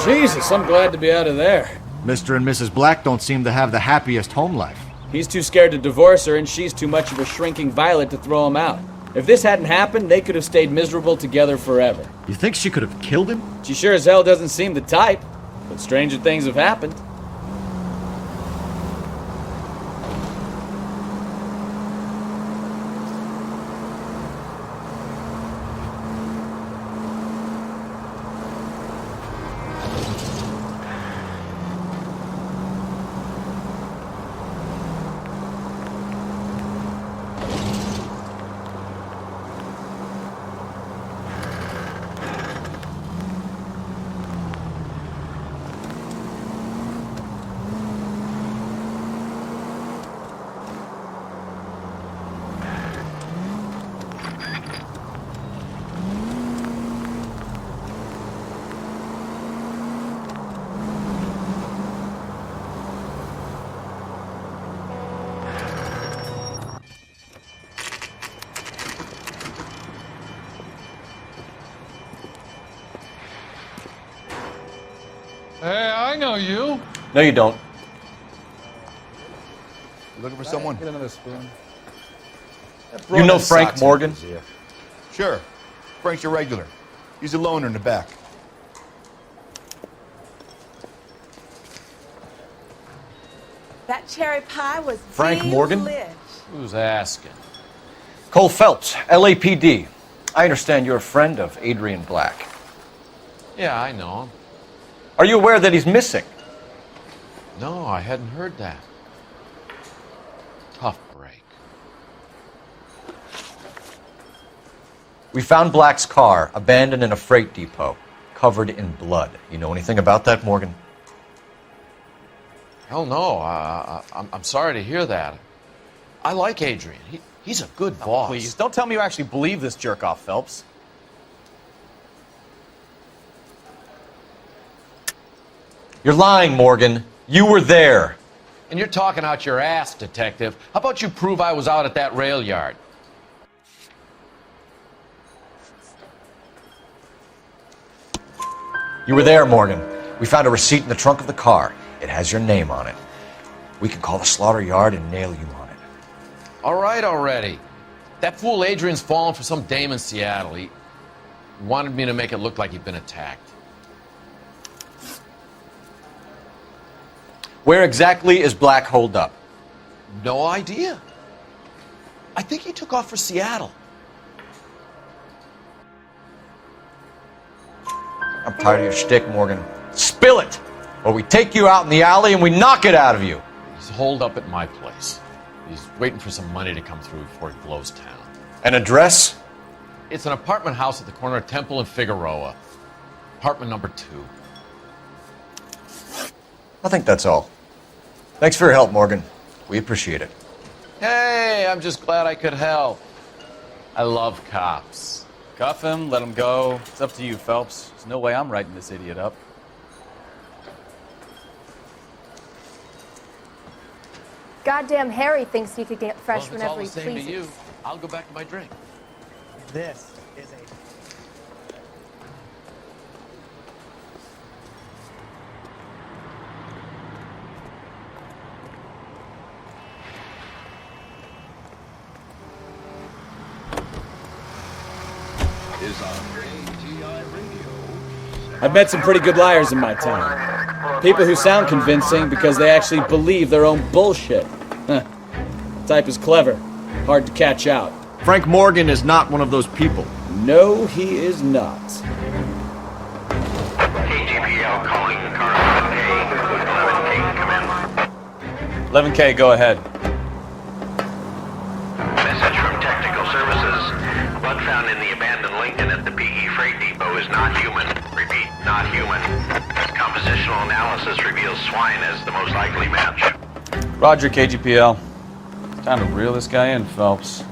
Jesus, I'm glad to be out of there. Mr. and Mrs. Black don't seem to have the happiest home life. He's too scared to divorce her, and she's too much of a shrinking violet to throw him out. If this hadn't happened, they could have stayed miserable together forever. You think she could have killed him? She sure as hell doesn't seem the type, but stranger things have happened. Hey, I know you. No, you don't. You looking for someone? Get another spoon. You know Frank Morgan? Sure. Frank's your regular. He's a loner in the back. That cherry pie was Frank Morgan? delish. Who's asking? Cole Phelps, LAPD. I understand you're a friend of Adrian Black. Yeah, I know him. Are you aware that he's missing? No, I hadn't heard that. Tough break. We found Black's car abandoned in a freight depot, covered in blood. You know anything about that, Morgan? Hell no. I'm sorry to hear that. I like Adrian. He's a good boss. Please, don't tell me you actually believe this jerk-off, Phelps. You're lying, Morgan. You were there. And you're talking out your ass, detective. How about you prove I was out at that rail yard? You were there, Morgan. We found a receipt in the trunk of the car. It has your name on it. We can call the slaughter yard and nail you on it. All right already. That fool Adrian's fallen for some dame in Seattle. He wanted me to make it look like he'd been attacked. Where exactly is Black holed up? No idea. I think he took off for Seattle. I'm tired of your shtick, Morgan. Spill it! Or we take you out in the alley and we knock it out of you. He's holed up at my place. He's waiting for some money to come through before he blows town. An address? It's an apartment house at the corner of Temple and Figueroa. Apartment number 2. I think that's all. Thanks for your help, Morgan. We appreciate it. Hey, I'm just glad I could help. I love cops. Cuff him, let him go. It's up to you, Phelps. There's no way I'm writing this idiot up. Goddamn Harry thinks he could get fresh Well, if it's all whenever the he same to pleases. you, I'll go back to my drink. This is a... I've met some pretty good liars in my time. People who sound convincing because they actually believe their own bullshit. Huh. Type is clever. Hard to catch out. Frank Morgan is not one of those people. No, he is not. KGPL calling car 11K. 11K, come in. 11K, go ahead. Message from Technical Services. Blood found in the abandoned Lincoln at the PE Freight Depot is not human. Repeat, not human. Compositional analysis reveals swine as the most likely match. Roger, KGPL. Time to reel this guy in, Phelps.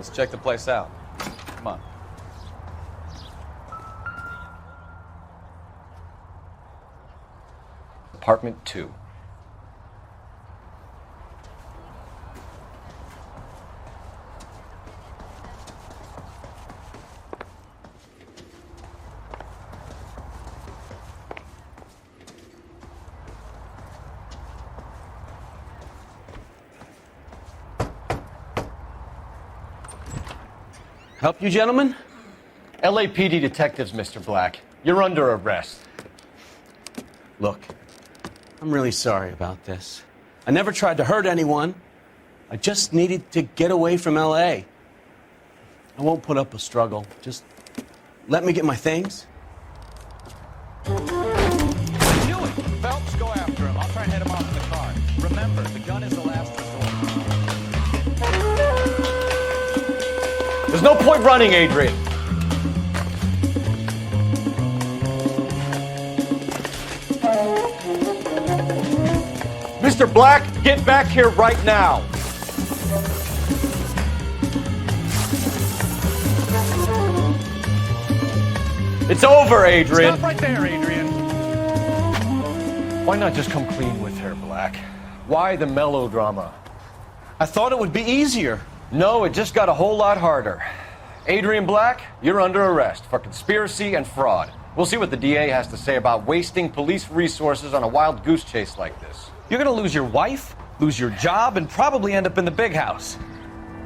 Let's check the place out. Come on. Apartment 2. Help you, gentlemen? LAPD detectives, Mr. Black. You're under arrest. Look, I'm really sorry about this. I never tried to hurt anyone. I just needed to get away from LA. I won't put up a struggle. Just let me get my things. Do it! Phelps, go after him. I'll try and head him off in the car. Remember, the gun is the last resort. There's no point running, Adrian. Mr. Black, get back here right now. It's over, Adrian. Stop right there, Adrian. Why not just come clean with her, Black? Why the melodrama? I thought it would be easier. No, it just got a whole lot harder. Adrian Black, you're under arrest for conspiracy and fraud. We'll see what the DA has to say about wasting police resources on a wild goose chase like this. You're gonna lose your wife, lose your job, and probably end up in the big house.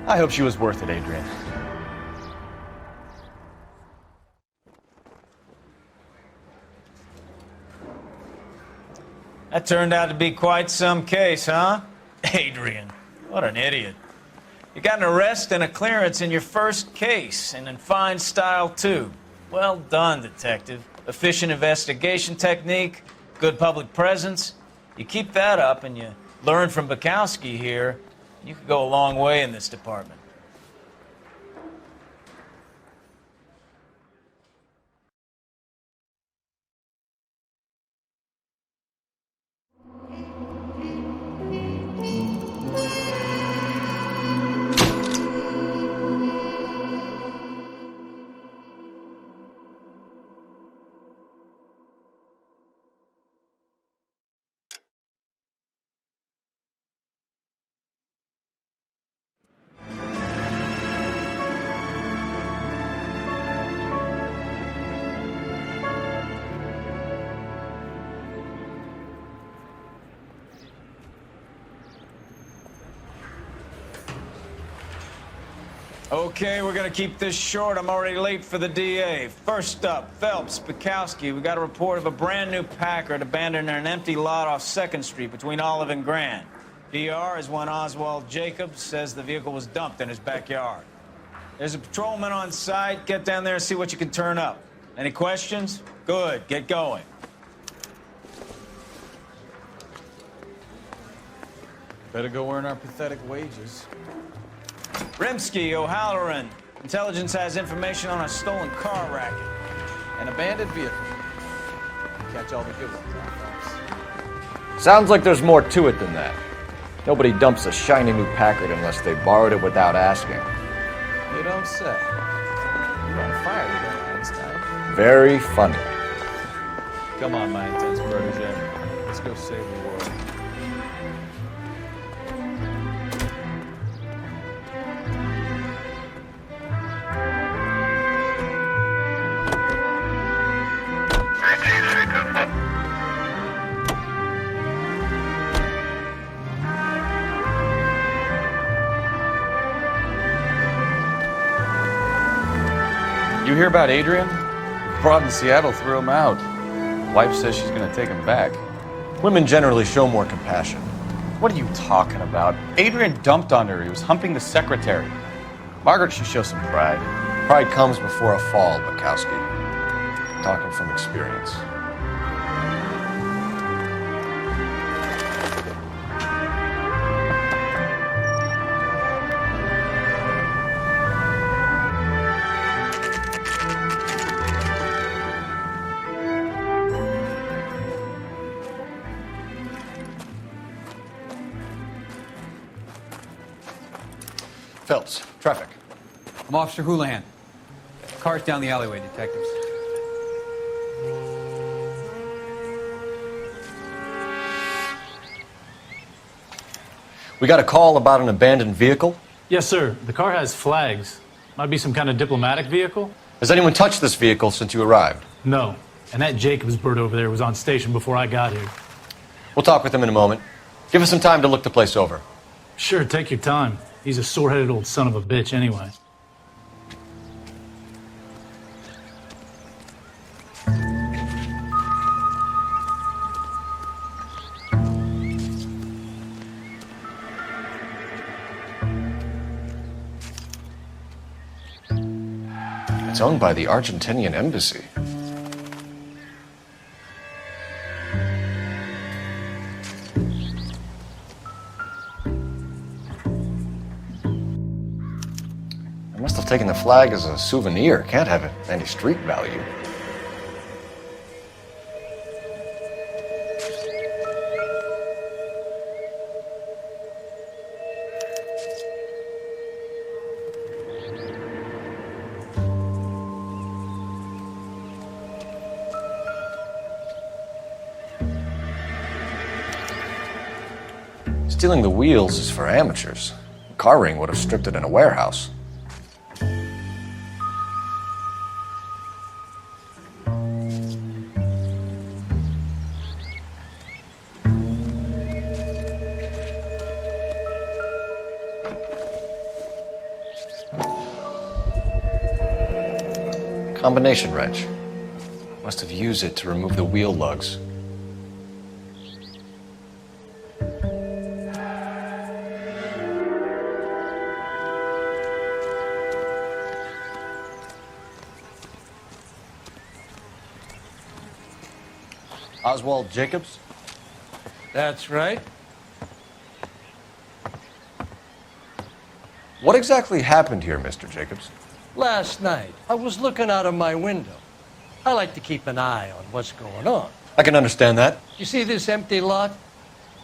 I hope she was worth it, Adrian. That turned out to be quite some case, huh? Adrian, what an idiot. You got an arrest and a clearance in your first case, and in fine style, too. Well done, detective. Efficient investigation technique, good public presence. You keep that up and you learn from Bukowski here, you could go a long way in this department. Okay, we're gonna keep this short. I'm already late for the DA. First up, Phelps, Bukowski. We got a report of a brand new Packard abandoned in an empty lot off 2nd Street between Olive and Grand. DR is one Oswald Jacobs says the vehicle was dumped in his backyard. There's a patrolman on site. Get down there and see what you can turn up. Any questions? Good, get going. Better go earn our pathetic wages. Rimsky, O'Halloran. Intelligence has information on a stolen car racket. An abandoned vehicle. Catch all the good ones, folks. Sounds like there's more to it than that. Nobody dumps a shiny new Packard unless they borrowed it without asking. You don't say. You're on fire today, Einstein. Very funny. Come on, my intense protege. Let's go save the world. You hear about Adrian? Broad in Seattle threw him out. Wife says she's gonna take him back. Women generally show more compassion. What are you talking about? Adrian dumped on her. He was humping the secretary. Margaret should show some pride. Pride comes before a fall, Bukowski. Talking from experience. Phelps, traffic. I'm Officer Houlihan. Car's down the alleyway, detectives. We got a call about an abandoned vehicle. Yes, sir. The car has flags. Might be some kind of diplomatic vehicle. Has anyone touched this vehicle since you arrived? No. And that Jacobs bird over there was on station before I got here. We'll talk with him in a moment. Give us some time to look the place over. Sure, take your time. He's a sore-headed old son of a bitch anyway. It's owned by the Argentinian embassy. I must have taken the flag as a souvenir. Can't have any street value. Stealing the wheels is for amateurs. A car ring would have stripped it in a warehouse. Combination wrench. Must have used it to remove the wheel lugs. Oswald Jacobs? That's right. What exactly happened here, Mr. Jacobs? Last night, I was looking out of my window. I like to keep an eye on what's going on. I can understand that. You see this empty lot?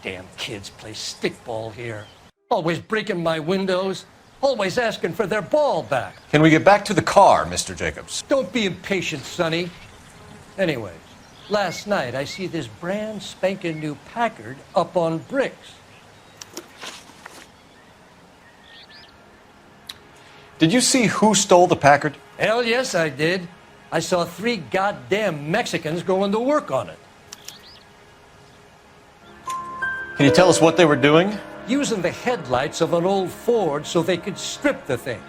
Damn kids play stickball here. Always breaking my windows. Always asking for their ball back. Can we get back to the car, Mr. Jacobs? Don't be impatient, Sonny. Anyways, last night I see this brand spanking new Packard up on bricks. Did you see who stole the Packard? Hell yes, I did. I saw 3 goddamn Mexicans going to work on it. Can you tell us what they were doing? Using the headlights of an old Ford so they could strip the thing.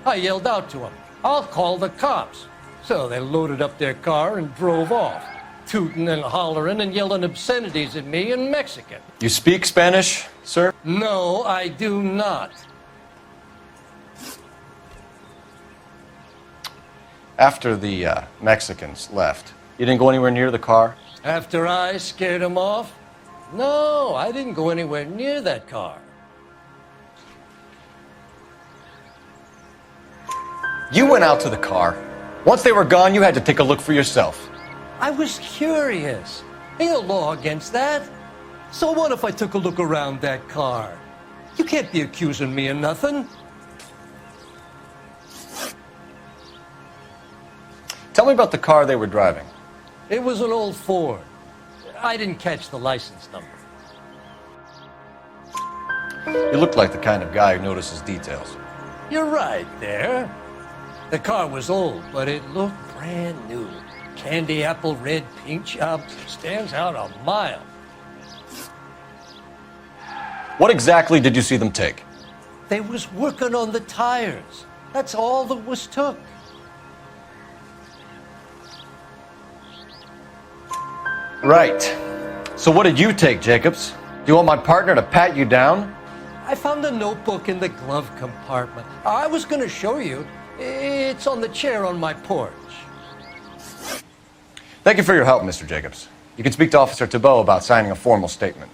I yelled out to them, "I'll call the cops." So they loaded up their car and drove off, tooting and hollering and yelling obscenities at me in Mexican. You speak Spanish, sir? No, I do not. After the Mexicans left, you didn't go anywhere near the car? After I scared them off? No, I didn't go anywhere near that car. You went out to the car. Once they were gone, you had to take a look for yourself. I was curious. Ain't no law against that. So what if I took a look around that car? You can't be accusing me of nothing. Tell me about the car they were driving. It was an old Ford. I didn't catch the license number. You look like the kind of guy who notices details. You're right there. The car was old, but it looked brand new. Candy apple red paint job stands out a mile. What exactly did you see them take? They was working on the tires. That's all that was took. Right. So what did you take, Jacobs? Do you want my partner to pat you down? I found a notebook in the glove compartment. I was going to show you. It's on the chair on my porch. Thank you for your help, Mr. Jacobs. You can speak to Officer Thibault about signing a formal statement.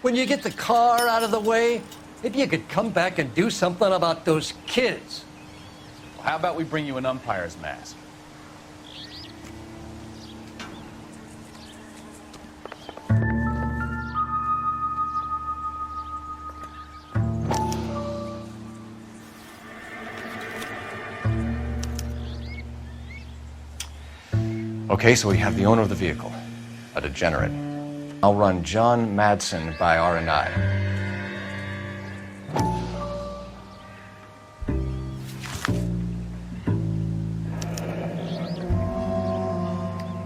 When you get the car out of the way, maybe you could come back and do something about those kids. Well, how about we bring you an umpire's mask? Okay, so we have the owner of the vehicle, a degenerate. I'll run John Madsen by R&I.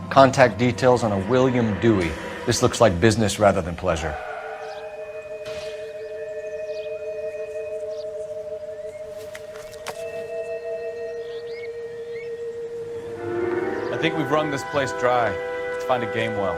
Contact details on a William Dewey. This looks like business rather than pleasure. I think we've wrung this place dry. Let's find a game well.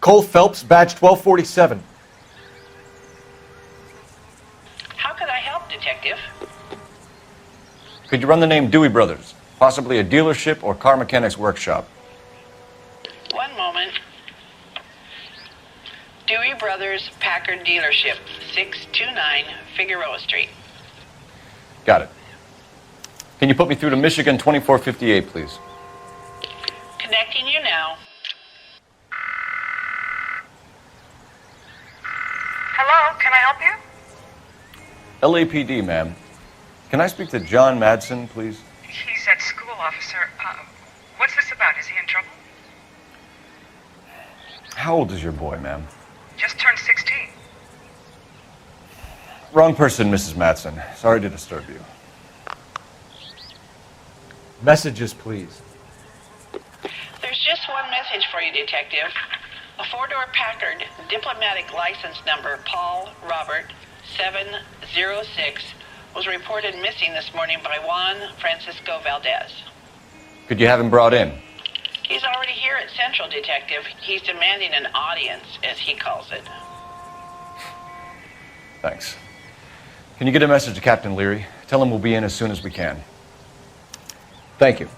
Cole Phelps, badge 1247. How can I help, Detective? Could you run the name Dewey Brothers? Possibly a dealership or car mechanics workshop. One moment. Dewey Brothers Packard Dealership, 629 Figueroa Street. Got it. Can you put me through to Michigan 2458, please? Connecting you now. Hello, can I help you? LAPD, ma'am. Can I speak to John Madsen, please? He's at school, officer. What's this about? Is he in trouble? How old is your boy, ma'am? Just turned 16. Wrong person, Mrs. Madsen. Sorry to disturb you. Messages, please. There's just one message for you, Detective. A four-door Packard diplomatic license number Paul Robert 706 was reported missing this morning by Juan Francisco Valdez. Could you have him brought in? He's already here at Central, Detective. He's demanding an audience, as he calls it. Thanks. Can you get a message to Captain Leary? Tell him we'll be in as soon as we can. Thank you.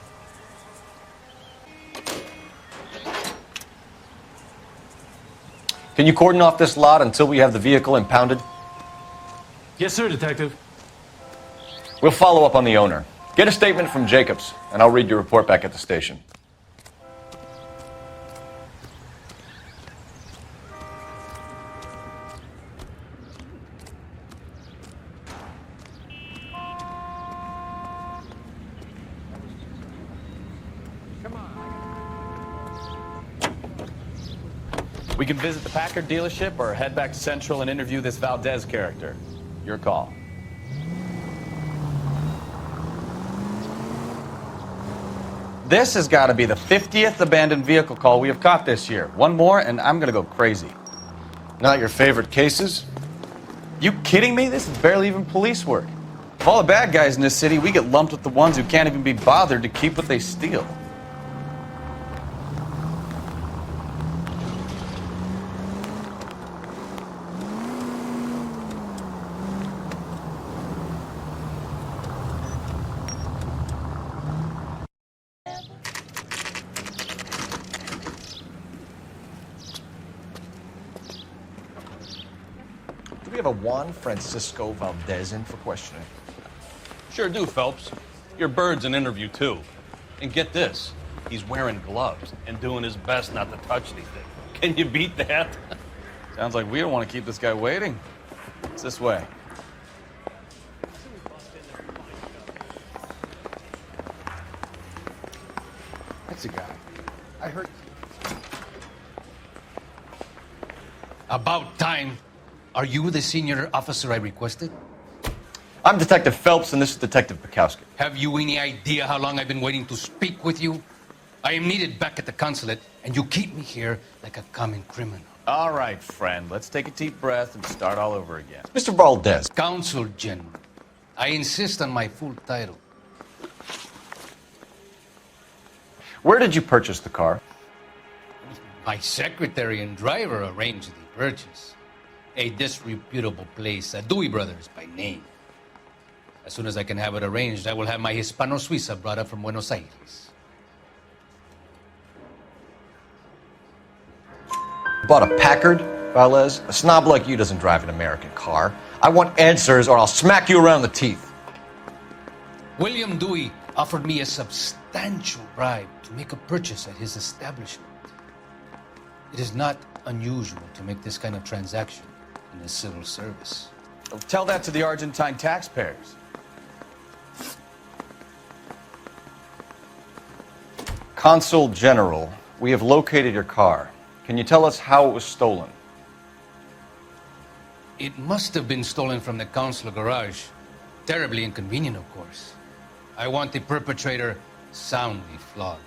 Can you cordon off this lot until we have the vehicle impounded? Yes, sir, Detective. We'll follow up on the owner. Get a statement from Jacobs, and I'll read your report back at the station. We can visit the Packard dealership or head back to Central and interview this Valdez character. Your call. This has got to be the 50th abandoned vehicle call we have caught this year. One more and I'm going to go crazy. Not your favorite cases? You kidding me? This is barely even police work. Of all the bad guys in this city, we get lumped with the ones who can't even be bothered to keep what they steal. Do we have a Juan Francisco Valdez in for questioning? Sure do, Phelps. Your bird's an interview, too. And get this, he's wearing gloves and doing his best not to touch anything. Can you beat that? Sounds like we don't want to keep this guy waiting. It's this way. That's a guy. I heard... About time. Are you the senior officer I requested? I'm Detective Phelps, and this is Detective Bukowski. Have you any idea how long I've been waiting to speak with you? I am needed back at the consulate, and you keep me here like a common criminal. All right, friend. Let's take a deep breath and start all over again. Mr. Valdez. Consul General. I insist on my full title. Where did you purchase the car? My secretary and driver arranged the purchase. A disreputable place, Dewey Brothers by name. As soon as I can have it arranged, I will have my Hispano-Suiza brought up from Buenos Aires. Bought a Packard, Valdez? A snob like you doesn't drive an American car. I want answers or I'll smack you around the teeth. William Dewey offered me a substantial substantial bribe to make a purchase at his establishment. It is not unusual to make this kind of transaction in the civil service. Well, tell that to the Argentine taxpayers. Consul General, we have located your car. Can you tell us how it was stolen? It must have been stolen from the consular garage. Terribly inconvenient, of course. I want the perpetrator soundly flogged.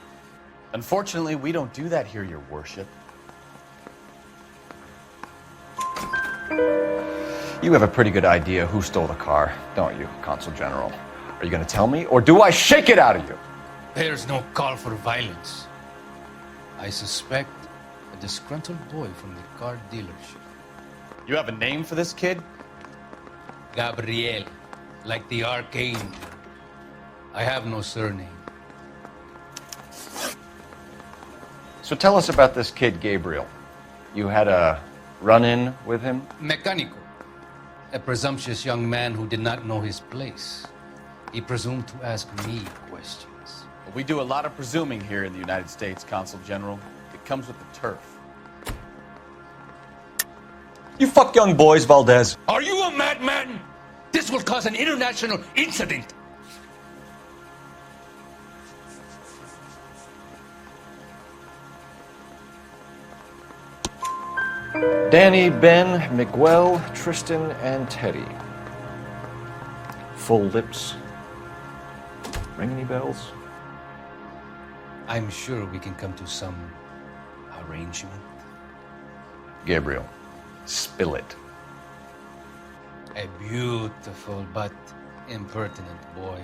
Unfortunately, we don't do that here, Your Worship. You have a pretty good idea who stole the car, don't you, Consul General? Are you going to tell me, or do I shake it out of you? There's no call for violence. I suspect a disgruntled boy from the car dealership. You have a name for this kid? Gabriel, like the archangel. I have no surname. So tell us about this kid, Gabriel. You had a run-in with him? Mecánico. A presumptuous young man who did not know his place. He presumed to ask me questions. We do a lot of presuming here in the United States, Consul General. It comes with the turf. You fuck young boys, Valdez. Are you a madman? This will cause an international incident. Danny, Ben, Miguel, Tristan, and Teddy. Full lips. Ring any bells? I'm sure we can come to some arrangement. Gabriel, spill it. A beautiful but impertinent boy.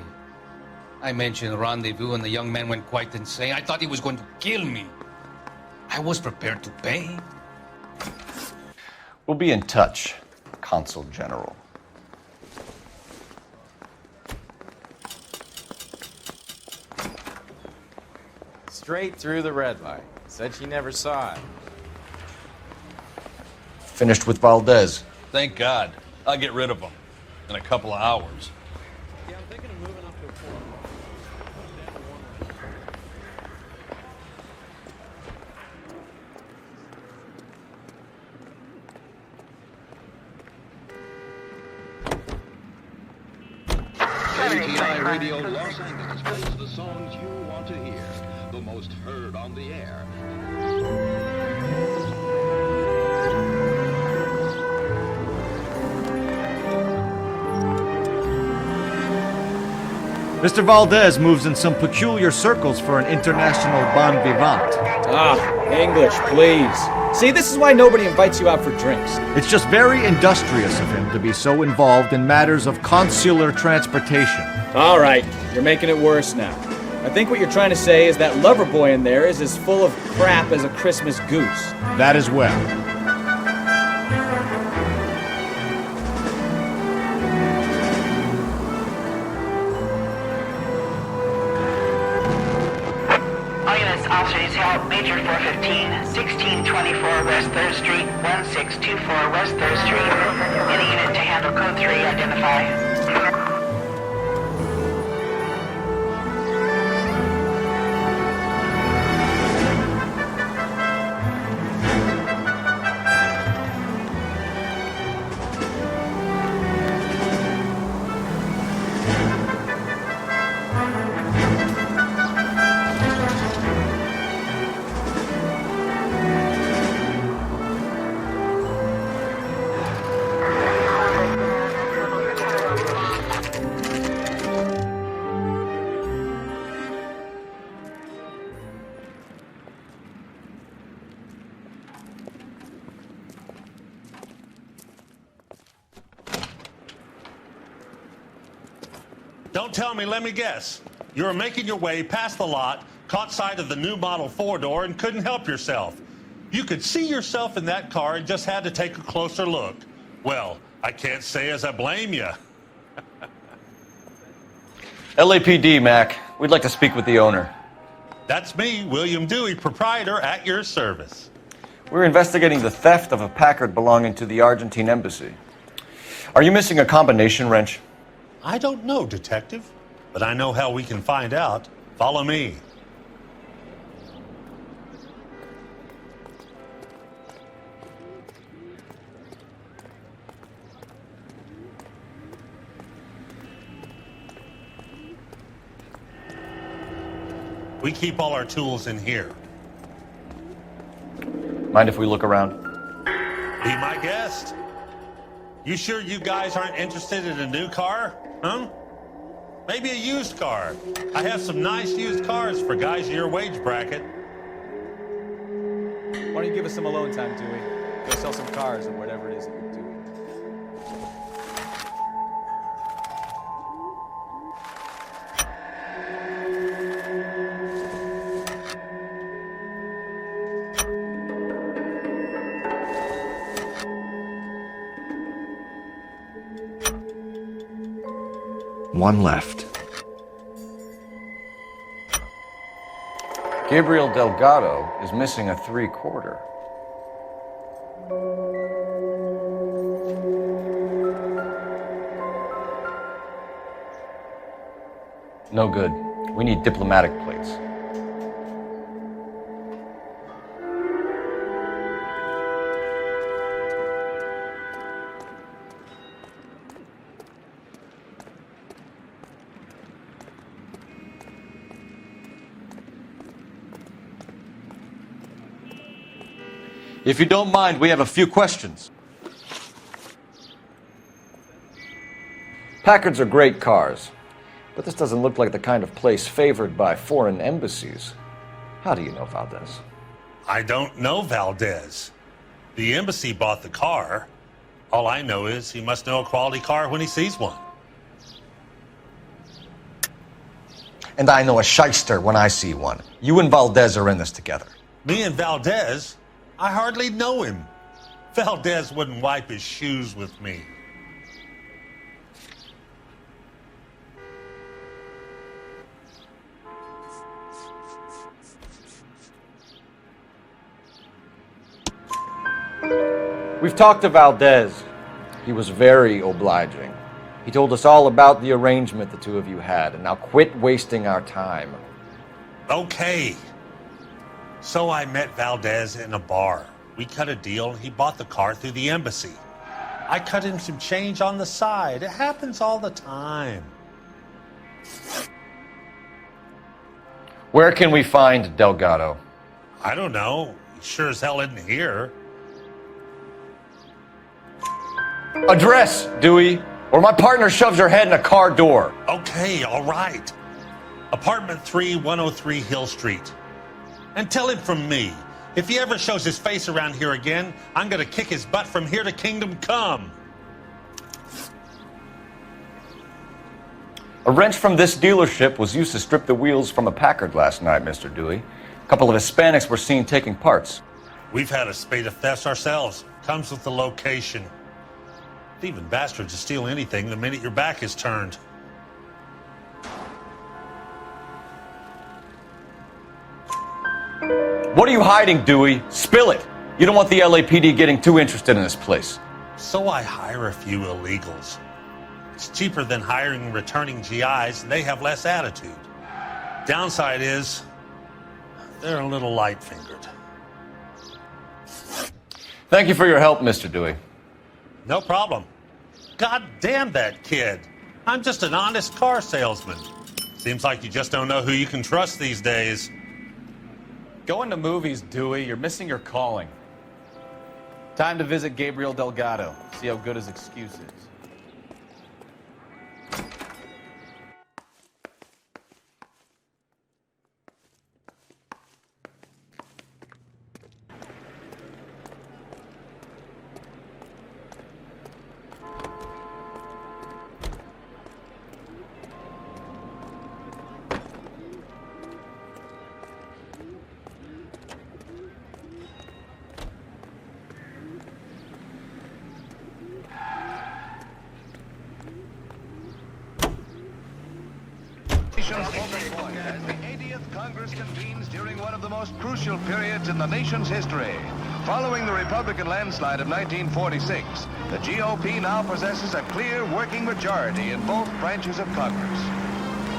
I mentioned rendezvous and the young man went quite insane. I thought he was going to kill me. I was prepared to pay. We'll be in touch, Consul General. Straight through the red light. Said she never saw it. Finished with Valdez. Thank God. I'll get rid of him in a couple of hours. Yeah, I'm thinking of moving up to a floor. ATI Radio Los Angeles plays the songs you want to hear, the most heard on the air. Mr. Valdez moves in some peculiar circles for an international bon vivant. Ah, English, please. See, this is why nobody invites you out for drinks. It's just very industrious of him to be so involved in matters of consular transportation. All right, you're making it worse now. I think what you're trying to say is that lover boy in there is as full of crap as a Christmas goose. That as well. Officers help Major 415, 1624 West 3rd Street, 1624 West 3rd Street. Any unit to handle code 3, identify. Don't tell me, let me guess. You were making your way past the lot, caught sight of the new model 4-door, and couldn't help yourself. You could see yourself in that car and just had to take a closer look. Well, I can't say as I blame you. LAPD, Mac. We'd like to speak with the owner. That's me, William Dewey, proprietor, at your service. We're investigating the theft of a Packard belonging to the Argentine embassy. Are you missing a combination wrench? I don't know, Detective, but I know how we can find out. Follow me. We keep all our tools in here. Mind if we look around? Be my guest. You sure you guys aren't interested in a new car? Huh? Maybe a used car. I have some nice used cars for guys in your wage bracket. Why don't you give us some alone time, Dewey? Go sell some cars or whatever it is that you're doing. One left. Gabriel Delgado is missing a 3/4. No good. We need diplomatic plates. If you don't mind, we have a few questions. Packards are great cars, but this doesn't look like the kind of place favored by foreign embassies. How do you know Valdez? I don't know Valdez. The embassy bought the car. All I know is he must know a quality car when he sees one. And I know a shyster when I see one. You and Valdez are in this together. Me and Valdez? I hardly know him. Valdez wouldn't wipe his shoes with me. We've talked to Valdez. He was very obliging. He told us all about the arrangement the two of you had, and now quit wasting our time. Okay. So I met Valdez in a bar. We cut a deal and he bought the car through the embassy. I cut him some change on the side. It happens all the time. Where can we find Delgado? I don't know. He sure as hell isn't here. Address, Dewey, or my partner shoves her head in a car door. Okay, all right. Apartment 3, 103 Hill Street. And tell him from me, if he ever shows his face around here again, I'm gonna kick his butt from here to Kingdom Come. A wrench from this dealership was used to strip the wheels from a Packard last night, Mr. Dewey. A couple of Hispanics were seen taking parts. We've had a spate of thefts ourselves. Comes with the location. Thieving bastards to steal anything the minute your back is turned. What are you hiding, Dewey? Spill it. You don't want the LAPD getting too interested in this place. So I hire a few illegals. It's cheaper than hiring returning GIs, and they have less attitude. Downside is, they're a little light-fingered. Thank you for your help, Mr. Dewey. No problem. God damn that kid. I'm just an honest car salesman. Seems like you just don't know who you can trust these days. Going to movies, Dewey. You're missing your calling. Time to visit Gabriel Delgado. See how good his excuse is. As the 80th Congress convenes during one of the most crucial periods in the nation's history. Following the Republican landslide of 1946, the GOP now possesses a clear working majority in both branches of Congress.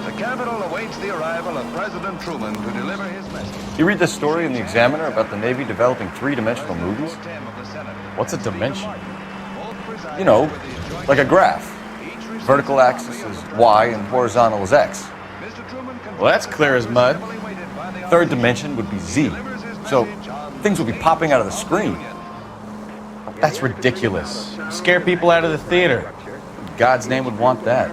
The Capitol awaits the arrival of President Truman to deliver his message. You read this story in the Examiner about the Navy developing three-dimensional movies? What's a dimension? You know, like a graph. Vertical axis is Y and horizontal is X. Well, that's clear as mud. Third dimension would be Z. So things would be popping out of the screen. That's ridiculous. Scare people out of the theater. God's name would want that.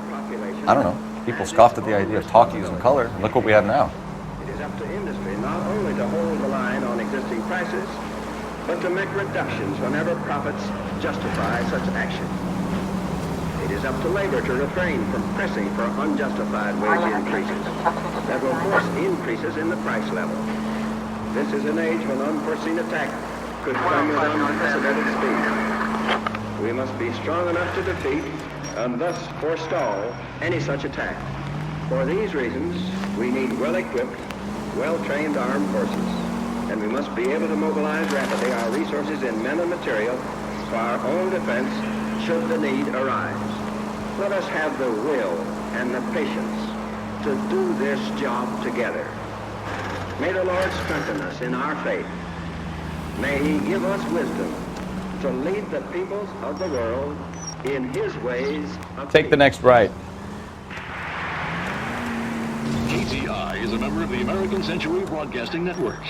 I don't know. People scoffed at the idea of talkies in color, and look what we have now. It is up to industry not only to hold the line on existing prices, but to make reductions whenever profits justify such action. It is up to labor to refrain from pressing for unjustified wage increases that will force increases in the price level. This is an age when unforeseen attack could come with unprecedented speed. We must be strong enough to defeat and thus forestall any such attack. For these reasons, we need well-equipped, well-trained armed forces, and we must be able to mobilize rapidly our resources in men and material for our own defense should the need arise. Let us have the will and the patience to do this job together. May the Lord strengthen us in our faith. May He give us wisdom to lead the peoples of the world in His ways of Take the next right. KTI is a member of the American Century Broadcasting Network.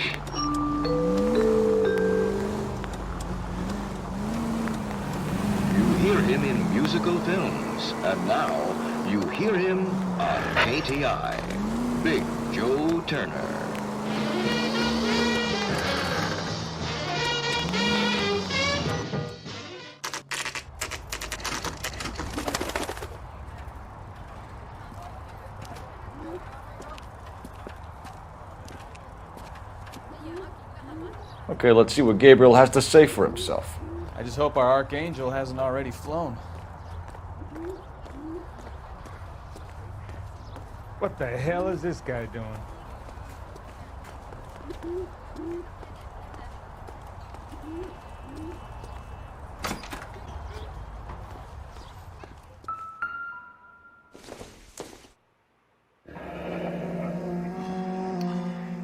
You hear him in musical films, and now you hear him on KTI. Big Joe Turner. Okay, let's see what Gabriel has to say for himself. I just hope our archangel hasn't already flown. What the hell is this guy doing?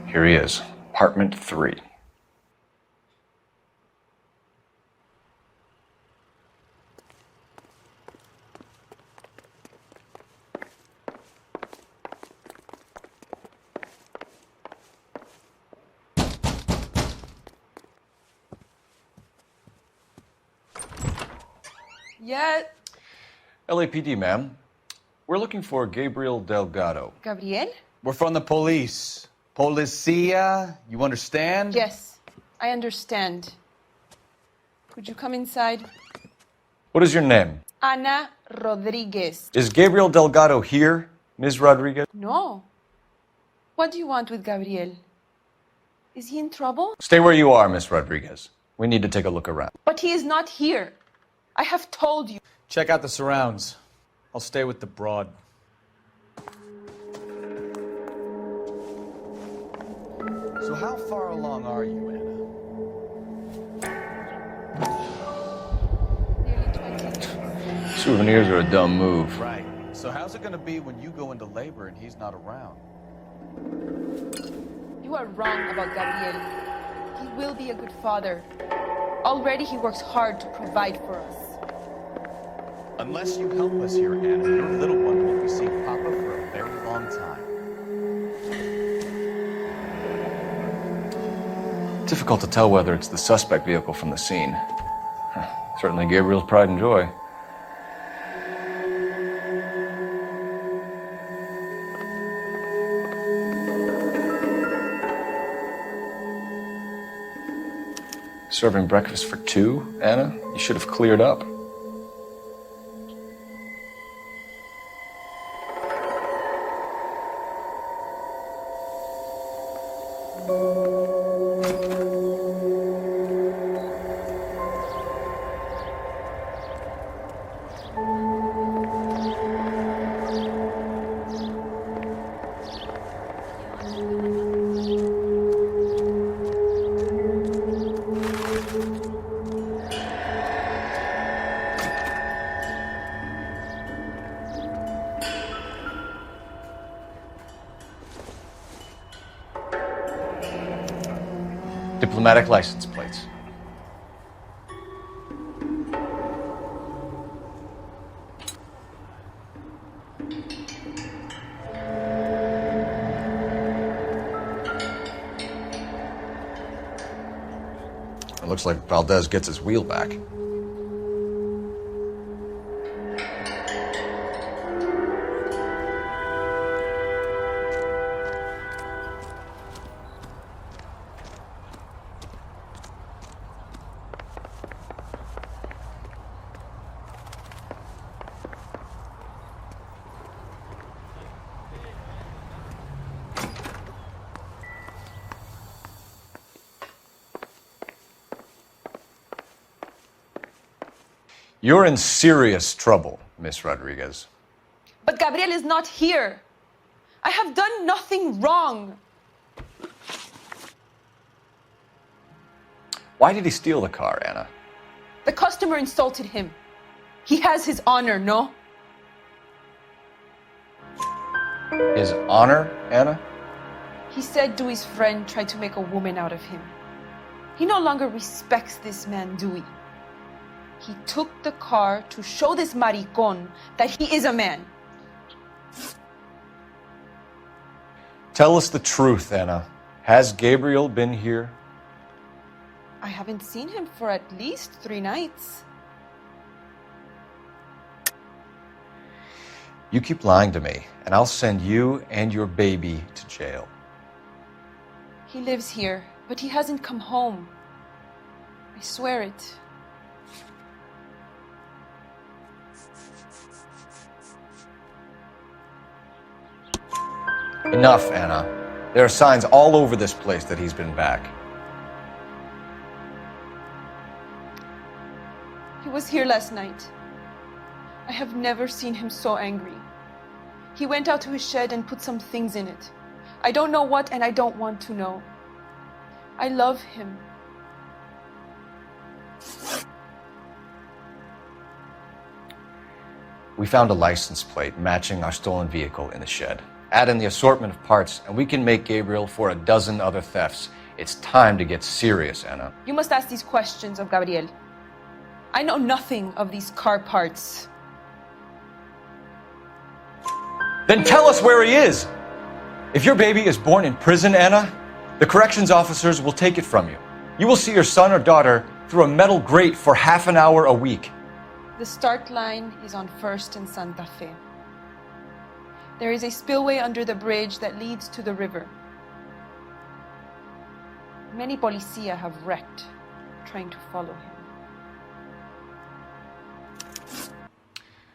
Here he is, apartment 3. Yeah. LAPD, ma'am. We're looking for Gabriel Delgado. Gabriel? We're from the police. Policia, you understand? Yes, I understand. Could you come inside? What is your name? Ana Rodriguez. Is Gabriel Delgado here, Ms. Rodriguez? No. What do you want with Gabriel? Is he in trouble? Stay where you are, Ms. Rodriguez. We need to take a look around. But he is not here. I have told you. Check out the surrounds. I'll stay with the broad. So how far along are you, Anna? Souvenirs are a dumb move. Right. So how's it gonna be when you go into labor and he's not around? You are wrong about Gabriel. He will be a good father. Already he works hard to provide for us. Unless you help us here, Anna, your little one won't be seeing Papa for a very long time. Difficult to tell whether it's the suspect vehicle from the scene. Certainly Gabriel's pride and joy. Serving breakfast for 2, Anna? You should have cleared up. Diplomatic license plates. It looks like Valdez gets his wheel back. You're in serious trouble, Miss Rodriguez. But Gabriel is not here. I have done nothing wrong. Why did he steal the car, Anna? The customer insulted him. He has his honor, no? His honor, Anna? He said Dewey's friend tried to make a woman out of him. He no longer respects this man, Dewey. He took the car to show this maricón that he is a man. Tell us the truth, Anna. Has Gabriel been here? I haven't seen him for at least 3 nights. You keep lying to me, and I'll send you and your baby to jail. He lives here, but he hasn't come home. I swear it. Enough, Anna. There are signs all over this place that he's been back. He was here last night. I have never seen him so angry. He went out to his shed and put some things in it. I don't know what, and I don't want to know. I love him. We found a license plate matching our stolen vehicle in the shed. Add in the assortment of parts, and we can make Gabriel for 12 other thefts. It's time to get serious, Anna. You must ask these questions of Gabriel. I know nothing of these car parts. Then tell us where he is! If your baby is born in prison, Anna, the corrections officers will take it from you. You will see your son or daughter through a metal grate for half an hour a week. The start line is on 1st and Santa Fe. There is a spillway under the bridge that leads to the river. Many policia have wrecked trying to follow him.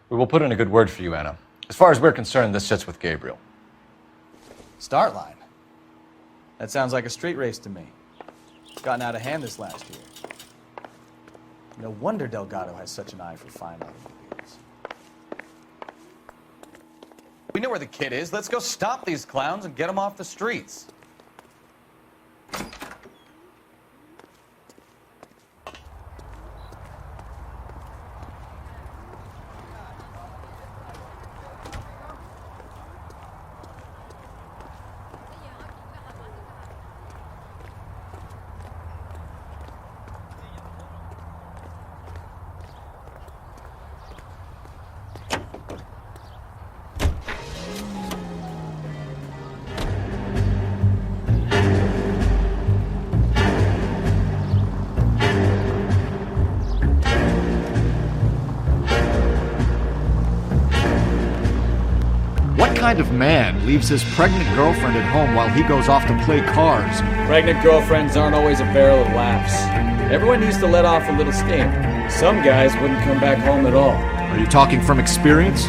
We will put in a good word for you, Anna. As far as we're concerned, this sits with Gabriel. Start line. That sounds like a street race to me. It's gotten out of hand this last year. No wonder Delgado has such an eye for fine automobiles. We know where the kid is. Let's go stop these clowns and get them off the streets. What kind of man leaves his pregnant girlfriend at home while he goes off to play cards? Pregnant girlfriends aren't always a barrel of laughs. Everyone needs to let off a little steam. Some guys wouldn't come back home at all. Are you talking from experience?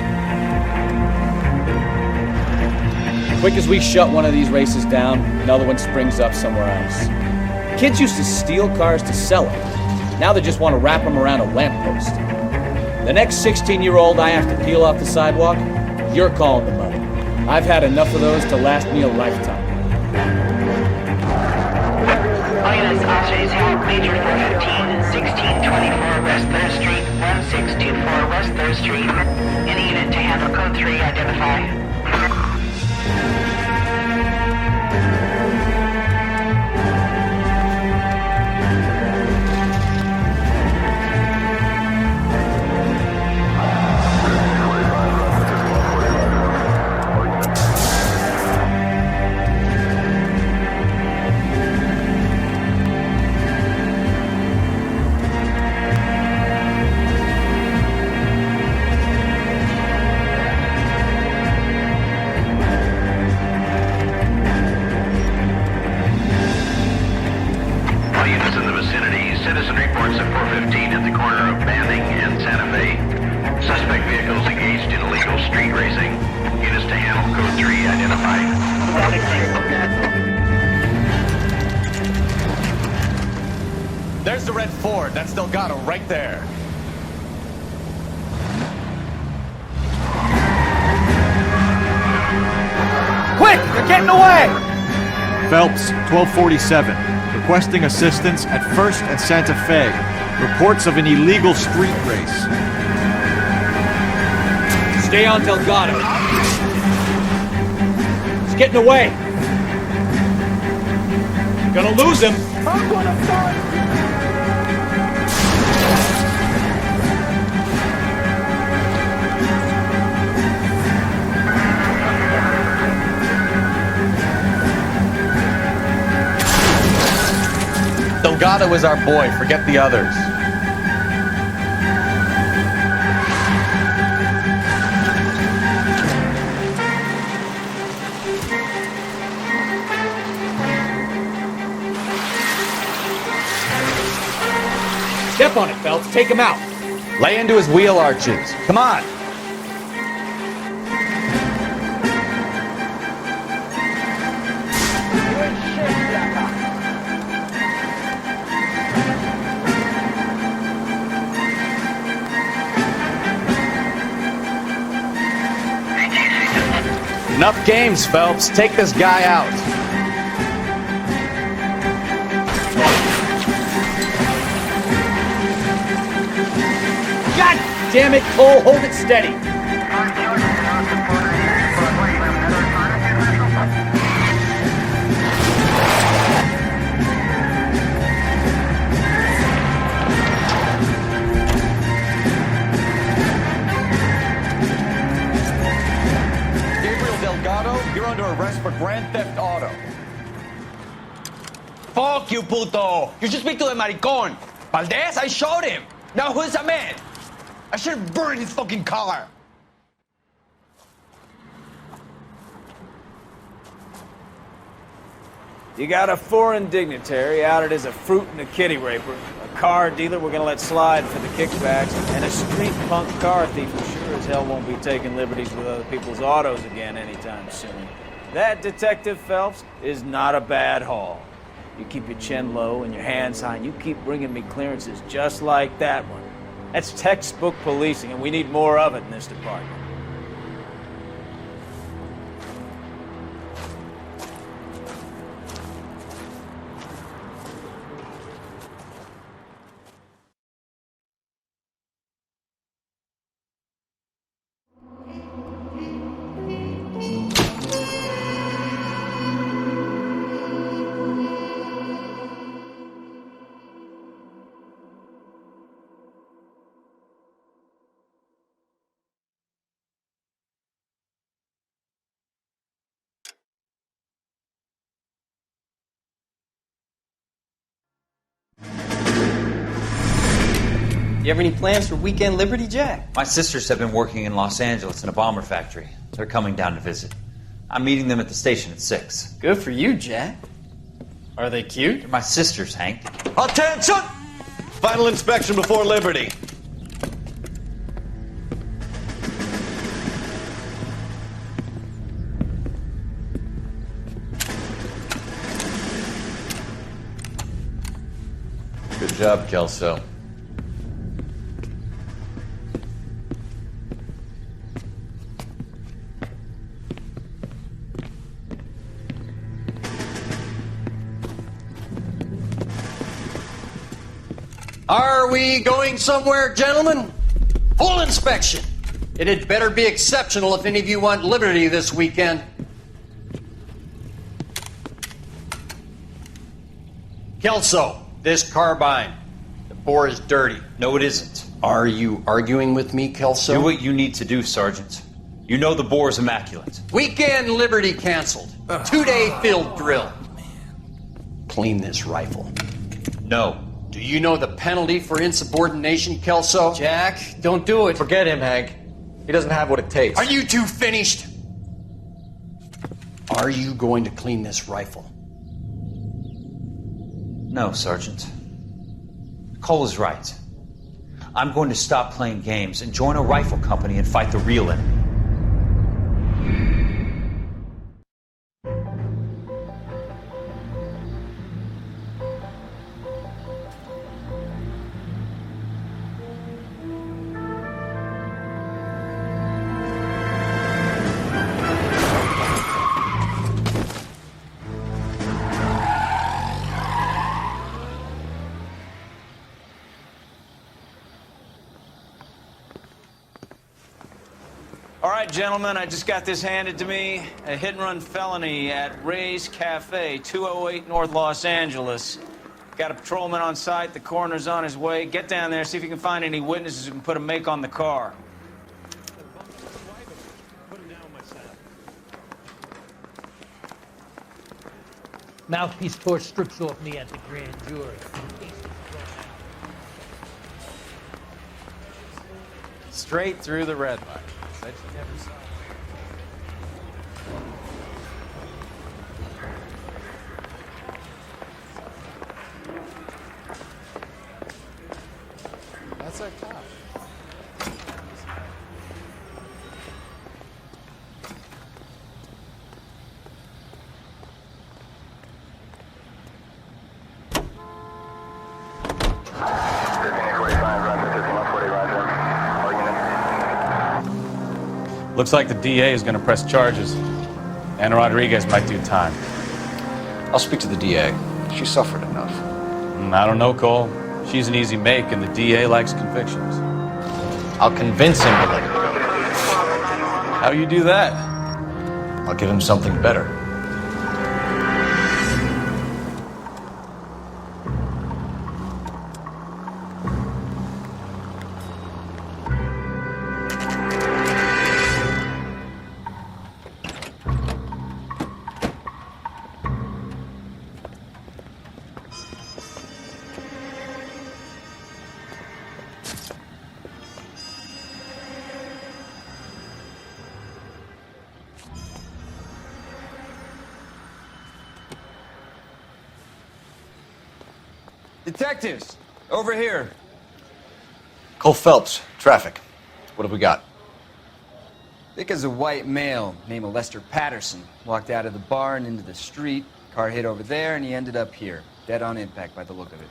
Quick as we shut one of these races down, another one springs up somewhere else. Kids used to steal cars to sell them. Now they just want to wrap them around a lamppost. The next 16-year-old I have to peel off the sidewalk, you're calling the mother. I've had enough of those to last me a lifetime. All units, officers have Major 415, 1624 West 3rd Street, 1624 West 3rd Street. Any unit to handle code 3, identify. Ford, that's Delgado right there. Quick! They're getting away! Phelps, 1247. Requesting assistance at 1st and Santa Fe. Reports of an illegal street race. Stay on Delgado. He's getting away. You're gonna lose him. I'm gonna fight! Delgado is our boy. Forget the others. Step on it, Phelps. Take him out. Lay into his wheel arches. Come on. Enough games, Phelps. Take this guy out. God damn it, Cole. Hold it steady. You're under arrest for Grand Theft Auto. Fuck you, puto! You should speak to the maricón. Valdez, I showed him. Now who's the man? I should have burned his fucking car. You got a foreign dignitary outed as a fruit and a kitty raper, a car dealer we're gonna let slide for the kickbacks, and a street punk car thief who sure as hell won't be taking liberties with other people's autos again anytime soon. That, Detective Phelps, is not a bad haul. You keep your chin low and your hands high, and you keep bringing me clearances just like that one. That's textbook policing, and we need more of it in this department. You have any plans for weekend Liberty, Jack? My sisters have been working in Los Angeles in a bomber factory. They're coming down to visit. I'm meeting them at the station at 6. Good for you, Jack. Are they cute? They're my sisters, Hank. Attention! Final inspection before Liberty. Good job, Kelso. Are we going somewhere, gentlemen? Full inspection. It had better be exceptional if any of you want liberty this weekend. Kelso, this carbine. The bore is dirty. No, it isn't. Are you arguing with me, Kelso? Do what you need to do, Sergeant. You know the bore is immaculate. Weekend Liberty canceled. 2-day field drill. Clean this rifle. No. Do you know the penalty for insubordination, Kelso? Jack, don't do it. Forget him, Hank. He doesn't have what it takes. Are you two finished? Are you going to clean this rifle? No, Sergeant. Cole is right. I'm going to stop playing games and join a rifle company and fight the real enemy. All right, gentlemen, I just got this handed to me. A hit-and-run felony at Ray's Cafe, 208 North Los Angeles. Got a patrolman on site. The coroner's on his way. Get down there, see if you can find any witnesses who can put a make on the car. Mouthpiece torch strips off me at the grand jury. Straight through the red light. Said she never saw it. That's a cop. Looks like the DA is going to press charges. Anna Rodriguez might do time. I'll speak to the DA. She suffered enough. I don't know, Cole. She's an easy make, and the DA likes convictions. I'll convince him to let her go. How you do that? I'll give him something better. Detectives, over here. Cole Phelps, traffic. What have we got? Thick as a white male named Lester Patterson walked out of the bar and into the street. Car hit over there, and he ended up here, dead on impact by the look of it.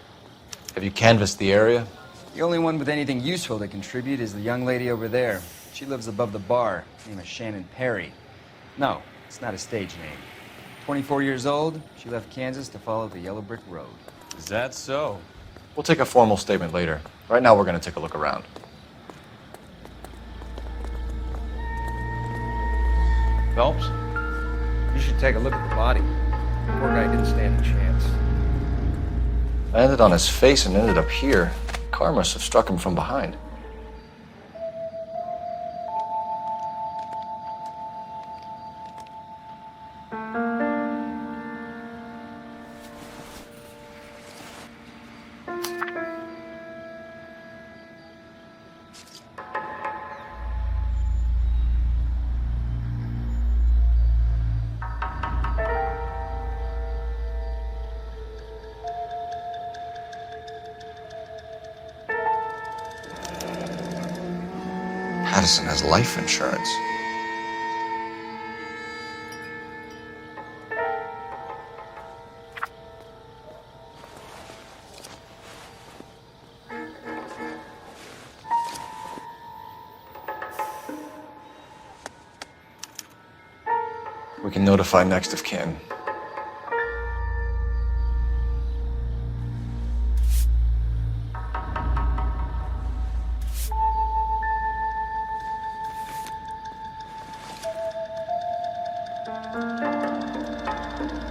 Have you canvassed the area? The only one with anything useful to contribute is the young lady over there. She lives above the bar. Name is Shannon Perry. No, it's not a stage name. 24 years old, she left Kansas to follow the yellow brick road. Is that so? We'll take a formal statement later. Right now, we're going to take a look around. Phelps, you should take a look at the body. The poor guy didn't stand a chance. I ended on his face and ended up here. The car must have struck him from behind. Patterson has life insurance. We can notify next of kin.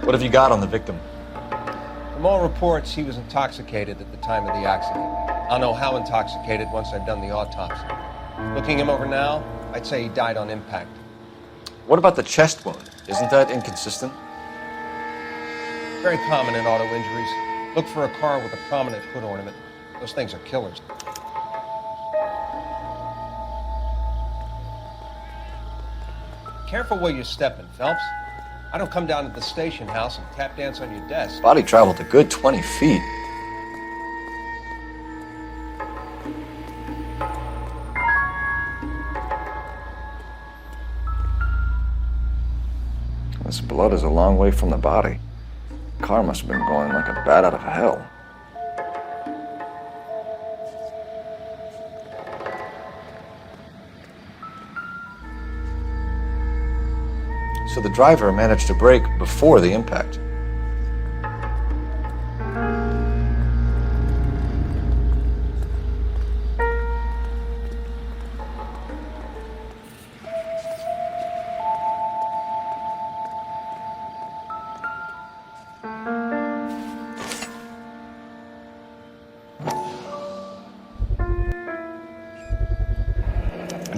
What have you got on the victim? From all reports, he was intoxicated at the time of the accident. I'll know how intoxicated once I've done the autopsy. Looking him over now, I'd say he died on impact. What about the chest wound? Isn't that inconsistent? Very common in auto injuries. Look for a car with a prominent hood ornament. Those things are killers. Careful where you're stepping, Phelps. I don't come down to the station house and tap dance on your desk. Body traveled a good 20 feet. This blood is a long way from the body. The car must have been going like a bat out of hell. So the driver managed to brake before the impact.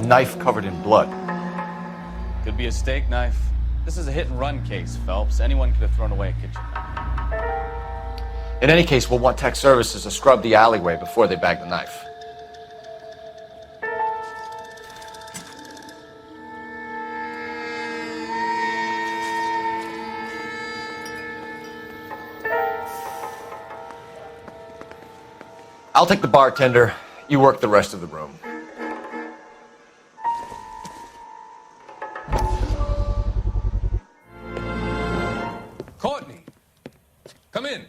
knife covered in blood. Could be a steak knife. This is a hit-and-run case, Phelps. Anyone could have thrown away a kitchen knife. In any case, we'll want tech services to scrub the alleyway before they bag the knife. I'll take the bartender. You work the rest of the room. Courtney, come in.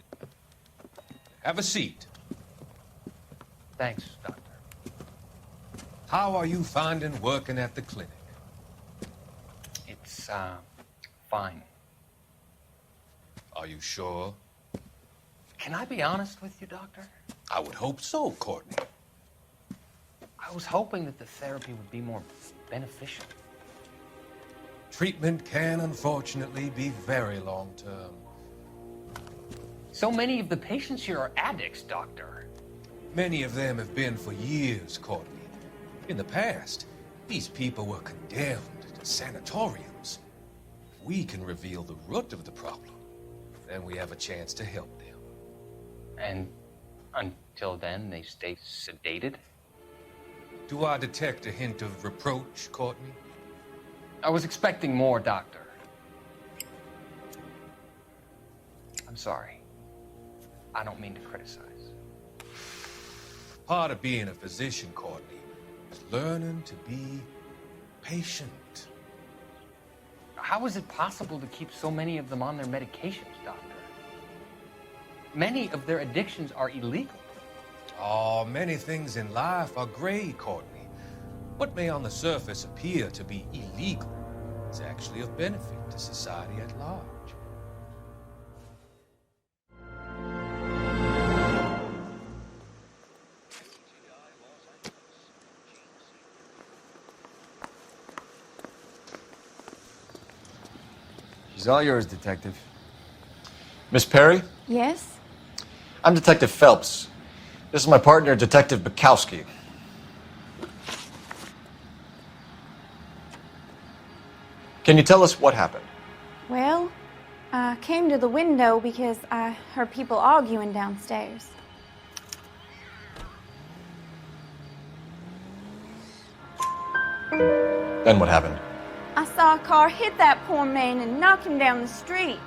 Have a seat. Thanks, Doctor. How are you finding working at the clinic? It's, fine. Are you sure? Can I be honest with you, Doctor? I would hope so, Courtney. I was hoping that the therapy would be more beneficial. Treatment can, unfortunately, be very long-term. So many of the patients here are addicts, Doctor. Many of them have been for years, Courtney. In the past, these people were condemned to sanatoriums. If we can reveal the root of the problem, then we have a chance to help them. And until then, they stay sedated? Do I detect a hint of reproach, Courtney? I was expecting more, Doctor. I'm sorry. I don't mean to criticize. Part of being a physician, Courtney, is learning to be patient. How is it possible to keep so many of them on their medications, Doctor? Many of their addictions are illegal. Oh, many things in life are gray, Courtney. What may on the surface appear to be illegal is actually of benefit to society at large. She's all yours, Detective. Miss Perry? Yes? I'm Detective Phelps. This is my partner, Detective Bukowski. Can you tell us what happened? Well, I came to the window because I heard people arguing downstairs. Then what happened? I saw a car hit that poor man and knock him down the street.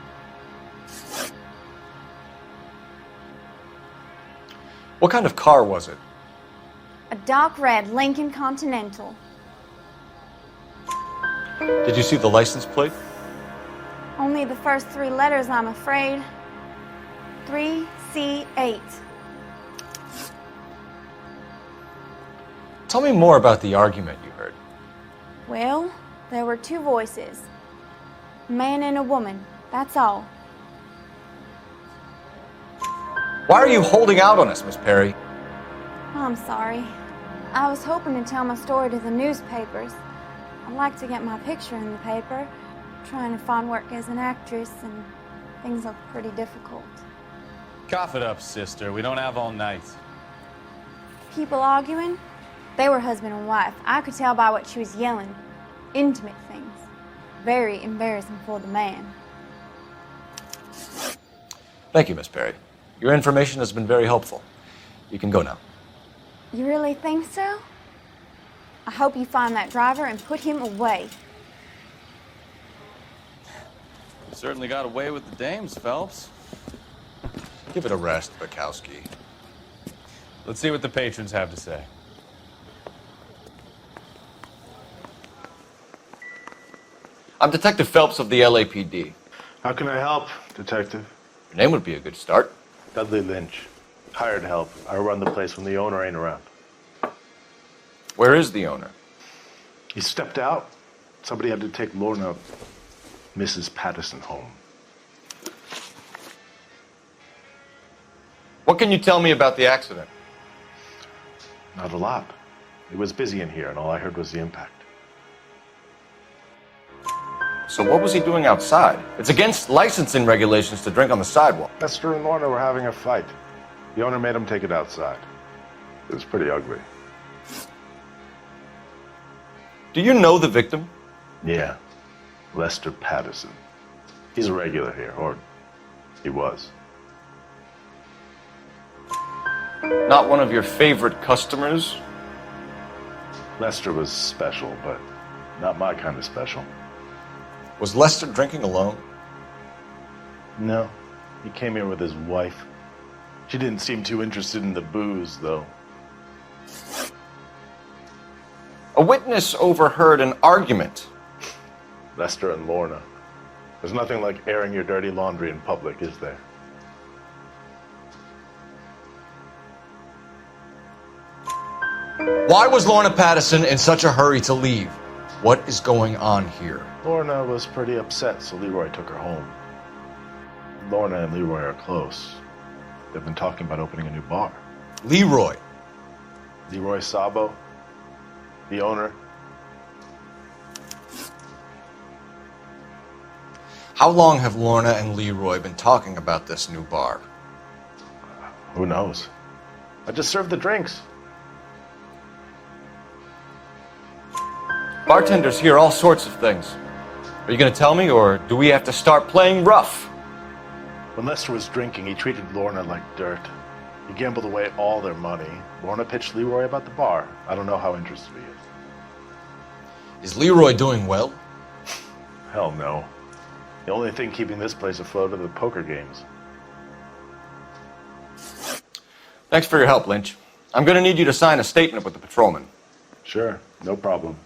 What kind of car was it? A dark red Lincoln Continental. Did you see the license plate? Only the first three letters, I'm afraid. 3C8. Tell me more about the argument you heard. Well, there were two voices. A man and a woman, that's all. Why are you holding out on us, Miss Perry? I'm sorry. I was hoping to tell my story to the newspapers. I'd like to get my picture in the paper. Trying to find work as an actress, and things look pretty difficult. Cough it up, sister. We don't have all night. People arguing? They were husband and wife. I could tell by what she was yelling. Intimate things. Very embarrassing for the man. Thank you, Miss Perry. Your information has been very helpful. You can go now. You really think so? I hope you find that driver and put him away. You certainly got away with the dames, Phelps. Give it a rest, Bukowski. Let's see what the patrons have to say. I'm Detective Phelps of the LAPD. How can I help, Detective? Your name would be a good start. Dudley Lynch. Hired help. I run the place when the owner ain't around. Where is the owner? He stepped out. Somebody had to take Lorna, Mrs. Patterson, home. What can you tell me about the accident? Not a lot. It was busy in here, and all I heard was the impact. So what was he doing outside? It's against licensing regulations to drink on the sidewalk. Esther and Lorna were having a fight. The owner made him take it outside. It was pretty ugly. Do you know the victim? Yeah. Lester Patterson. He's a regular here, or he was. Not one of your favorite customers? Lester was special, but not my kind of special. Was Lester drinking alone? No. He came here with his wife. She didn't seem too interested in the booze, though. A witness overheard an argument. Lester and Lorna. There's nothing like airing your dirty laundry in public, is there? Why was Lorna Patterson in such a hurry to leave? What is going on here? Lorna was pretty upset, so Leroy took her home. Lorna and Leroy are close. They've been talking about opening a new bar. Leroy? Leroy Sabo, the owner. How long have Lorna and Leroy been talking about this new bar? Who knows? I just served the drinks. Bartenders hear all sorts of things. Are you going to tell me, or do we have to start playing rough? When Lester was drinking, he treated Lorna like dirt. He gambled away all their money. Lorna pitched Leroy about the bar. I don't know how interested he is. Is Leroy doing well? Hell no. The only thing keeping this place afloat are the poker games. Thanks for your help, Lynch. I'm going to need you to sign a statement with the patrolman. Sure, no problem.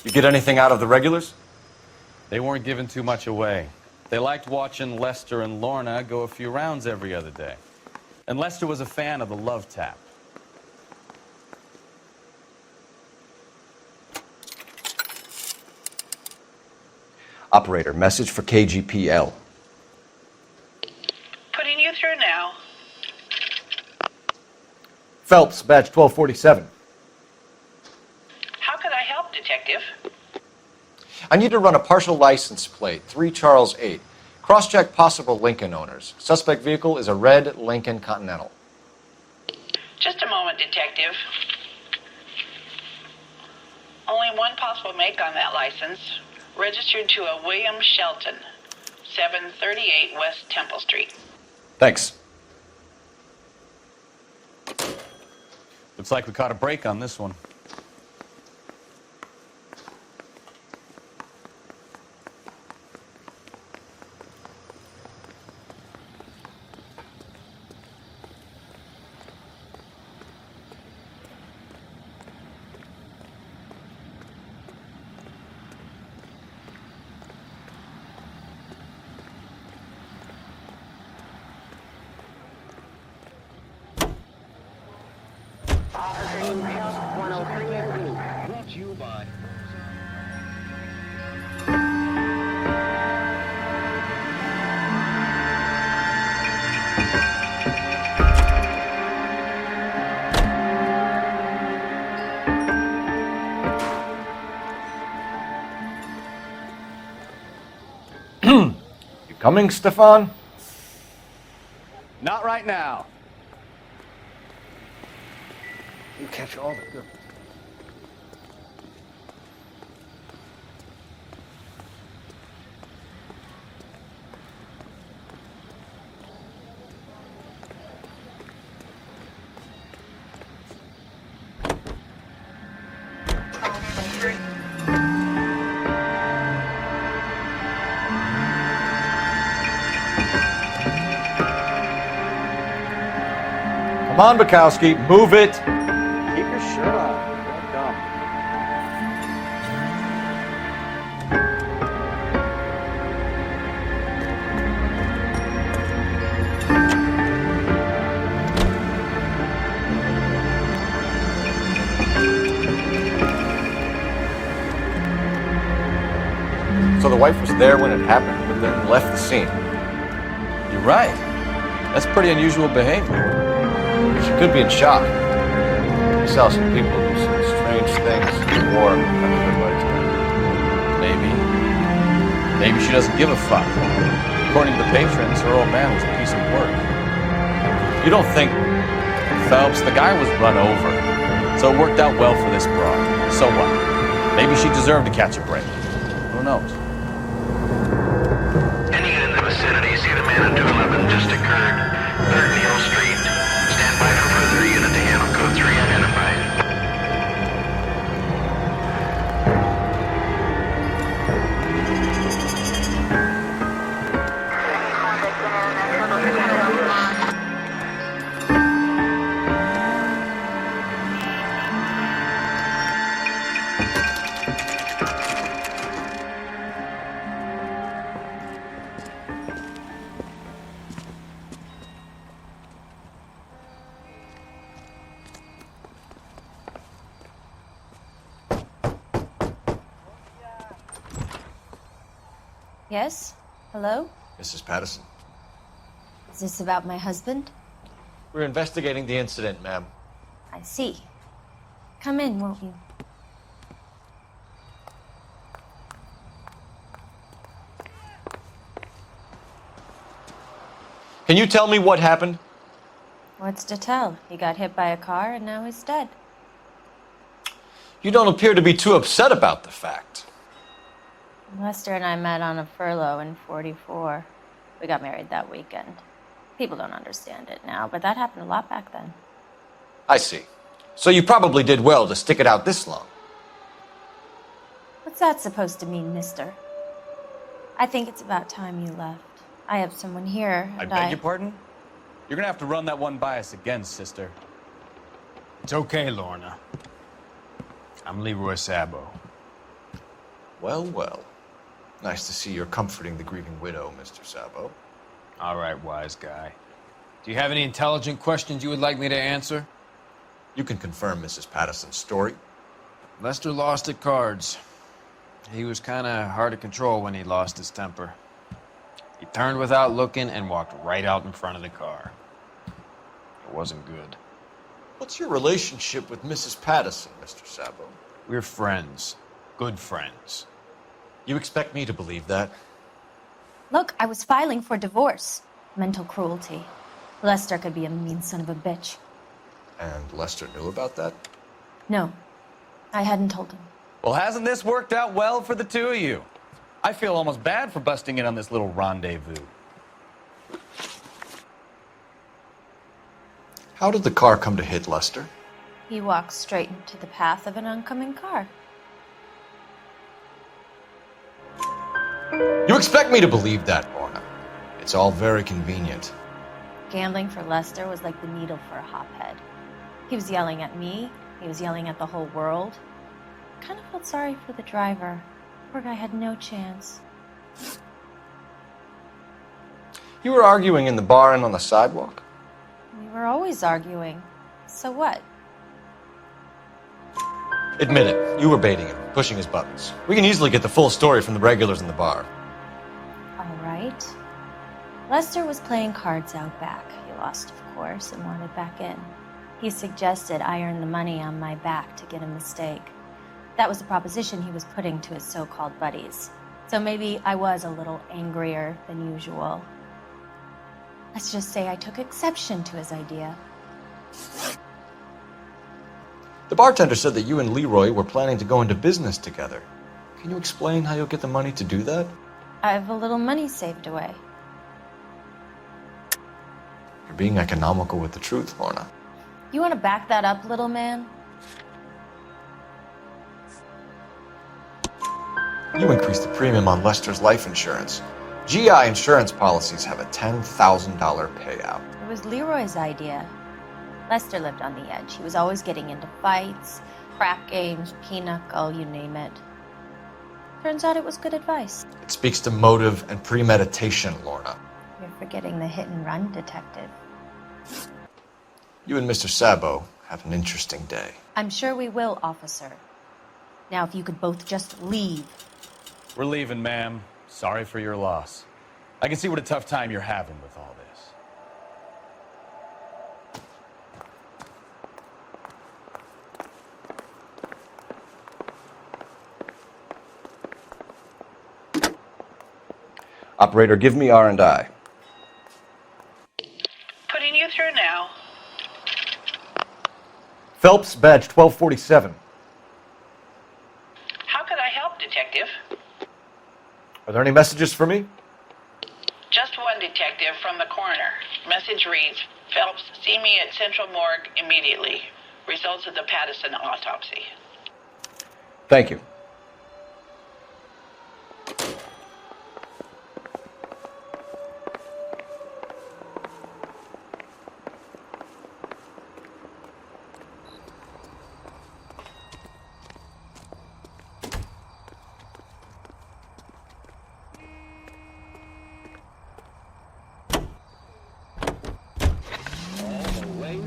You get anything out of the regulars? They weren't giving too much away. They liked watching Lester and Lorna go a few rounds every other day. And Lester was a fan of the love tap. Operator, message for KGPL. Putting you through now. Phelps, badge 1247. How could I help, Detective? I need to run a partial license plate, 3 Charles 8. Cross-check possible Lincoln owners. Suspect vehicle is a red Lincoln Continental. Just a moment, Detective. Only one possible make on that license. Registered to a William Shelton, 738 West Temple Street. Thanks. Looks like we caught a break on this one. Brought to you by... You coming, Stefan? Not right now. You catch all the good. Come on, Bukowski, move it. Keep your shirt on. Don't dumb. So the wife was there when it happened, but then left the scene. You're right. That's pretty unusual behavior. She could be in shock. We saw some people do some strange things in the war. Maybe she doesn't give a fuck. According to the patrons, her old man was a piece of work. You don't think... Phelps, the guy was run over. So it worked out well for this broad. So what? Maybe she deserved to catch a break. Who knows? Any unit in the vicinity, see the man on 211 just occurred. 3rd Neal Street. Stand by for further unit to handle code 3 identified. Yes? Hello? Mrs. Patterson. Is this about my husband? We're investigating the incident, ma'am. I see. Come in, won't you? Can you tell me what happened? What's to tell? He got hit by a car and now he's dead. You don't appear to be too upset about the fact. Lester and I met on a furlough in '44. We got married that weekend. People don't understand it now, but that happened a lot back then. I see. So you probably did well to stick it out this long. What's that supposed to mean, mister? I think it's about time you left. I have someone here, I and beg your pardon? You're gonna have to run that one by us again, sister. It's okay, Lorna. I'm Leroy Sabo. Well, well. Nice to see you're comforting the grieving widow, Mr. Sabo. All right, wise guy. Do you have any intelligent questions you would like me to answer? You can confirm Mrs. Patterson's story. Lester lost at cards. He was kind of hard to control when he lost his temper. He turned without looking and walked right out in front of the car. It wasn't good. What's your relationship with Mrs. Patterson, Mr. Sabo? We're friends. Good friends. You expect me to believe that? Look, I was filing for divorce. Mental cruelty. Lester could be a mean son of a bitch. And Lester knew about that? No, I hadn't told him. Well, hasn't this worked out well for the two of you? I feel almost bad for busting in on this little rendezvous. How did the car come to hit Lester? He walked straight into the path of an oncoming car. You expect me to believe that, Lorna? It's all very convenient. Gambling for Lester was like the needle for a hophead. He was yelling at me. He was yelling at the whole world. I kind of felt sorry for the driver. Poor guy had no chance. You were arguing in the bar and on the sidewalk? We were always arguing. So what? Admit it, you were baiting him, pushing his buttons. We can easily get the full story from the regulars in the bar. All right. Lester was playing cards out back. He lost, of course, and wanted back in. He suggested I earn the money on my back to get a mistake. That was the proposition he was putting to his so-called buddies. So maybe I was a little angrier than usual. Let's just say I took exception to his idea. The bartender said that you and Leroy were planning to go into business together. Can you explain how you'll get the money to do that? I have a little money saved away. You're being economical with the truth, Lorna. You want to back that up, little man? You increased the premium on Lester's life insurance. GI insurance policies have a $10,000 payout. It was Leroy's idea. Lester lived on the edge. He was always getting into fights, crap games, pinochle, you name it. Turns out it was good advice. It speaks to motive and premeditation, Lorna. You're forgetting the hit-and-run detective. You and Mr. Sabo have an interesting day. I'm sure we will, officer. Now, if you could both just leave. We're leaving, ma'am. Sorry for your loss. I can see what a tough time you're having with all this. Operator, give me R&I. Putting you through now. Phelps, badge 1247. Are there any messages for me? Just one, detective, from the coroner. Message reads, Phelps, see me at Central Morgue immediately. Results of the Pattison autopsy. Thank you.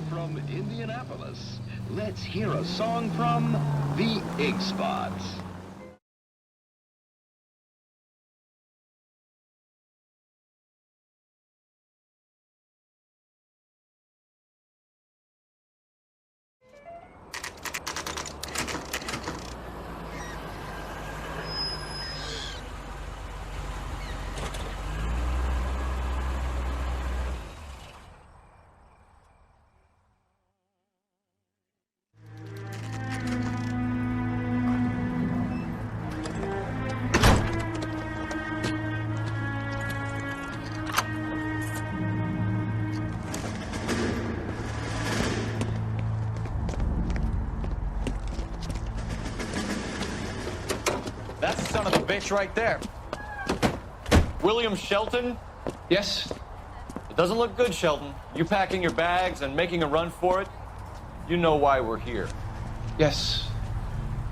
From Indianapolis, let's hear a song from the Ig Spots. That's the son of a bitch right there. William Shelton? Yes? It doesn't look good, Shelton. You packing your bags and making a run for it? You know why we're here. Yes.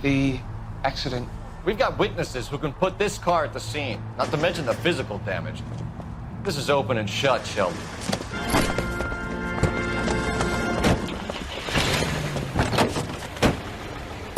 The accident. We've got witnesses who can put this car at the scene, not to mention the physical damage. This is open and shut, Shelton.